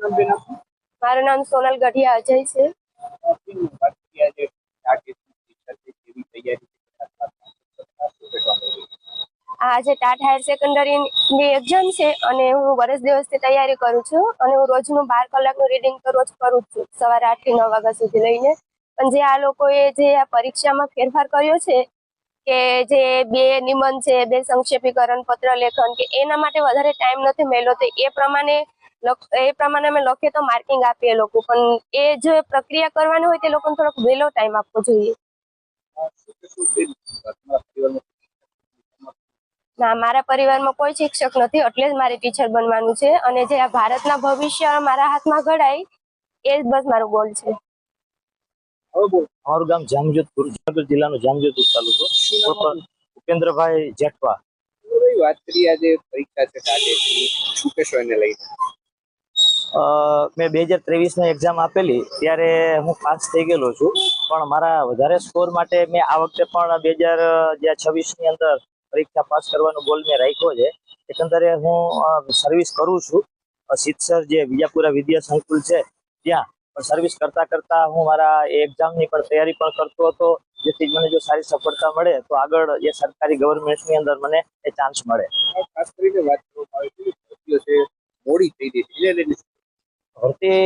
મારું નામ સોનલ ગઢિયા અજય છે। આજે ટાટ હાયર સેકન્ડરી ની એક્ઝામ છે અને હું વર્ષ દિવસથી તૈયારી કરું છું અને હું રોજનું 12 કલાકનું રીડિંગ તો રોજ કરું જ છું, સવારે 8 થી 9 વાગ્યા સુધી લઈને। પણ જે આ લોકોએ જે આ પરીક્ષામાં ફેરફાર કર્યો છે કે જે બે નિબંધ છે, બે સંક્ષેપીકરણ, પત્ર લેખન કે એના માટે વધારે ટાઈમ નથી મળ્યો, તો એ પ્રમાણે અમે લખીએ તો માર્કિંગ આપીએ લોકો, પણ એ જે પ્રક્રિયા કરવાની હોય તે લોકોને થોડોક વહેલો ટાઈમ આપવો જોઈએ। ના, મારા પરિવારમાં કોઈ શિક્ષક નથી, એટલે જ મારે ટીચર બનવાનું છે અને જે આ ભારતના ભવિષ્ય મારા હાથમાં ઘડાય એ જ બસ મારો ગોલ છે। અમારું ગામ જામજોધપુર, જુનાગઢ જિલ્લાનો જામજોધપુર તાલુકો, ઉપેન્દ્રભાઈ જેઠવા। વાત કરીએ આજે પરીક્ષા છે શું કહેશો એને લઈને? મેં 2023 ની એક્ઝામ આપેલી ત્યારે હું પાસ થઈ ગયેલો છું, પણ મારા વધારે સ્કોર માટે મેં આ વખતે પણ 2026 ની અંદર પરીક્ષા પાસ કરવાનો ગોલ મેં રાખ્યો છે। એકંદરે હું સર્વિસ કરું છું, સિદ્ધસર જે વિજાપુરા વિદ્યા સંકુલ છે ત્યાં સર્વિસ કરતા કરતા હું મારા એક્ઝામની પણ તૈયારી પણ કરતો હતો, જેથી મને જો સારી સફળતા મળે તો આગળ એ સરકારી ગવર્મેન્ટની અંદર મને એ ચાન્સ મળે। ખાસ કરીને વાત કરવામાં આવે છે મોડી થઈ ગઈ છે, ભરતી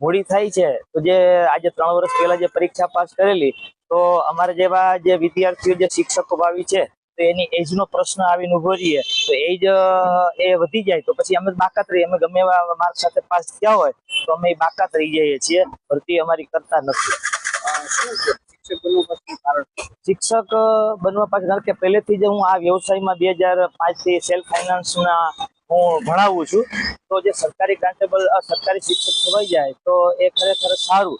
મોડી થાય છે તો જે આજે 3 વર્ષ પહેલા જે પરીક્ષા પાસ કરેલી, તો અમારા જેવા જે વિદ્યાર્થીઓ જે શિક્ષકો ભાવી છે તો એની એજનો પ્રશ્ન આવીને ઉભો રહીએ તો એજ એ વધી જાય તો પછી અમે બાકાત રહીએ, અમે ગમે એવા માર્ક સાથે પાસ થયા હોય તો અમે બાકાત રહી જઈએ છીએ, ભરતી અમારી કરતા નથી। શિક્ષક બનવા પાછળ કારણ કે પહેલેથી જ હું આ વ્યવસાયમાં 2005 થી સેલ્ફ ફાઇનાન્સના હું ભણાવું છું, તો જે સરકારી કોન્સ્ટેબલ સરકારી શિક્ષક ખવાઈ જાય તો એ ખરેખર સારું।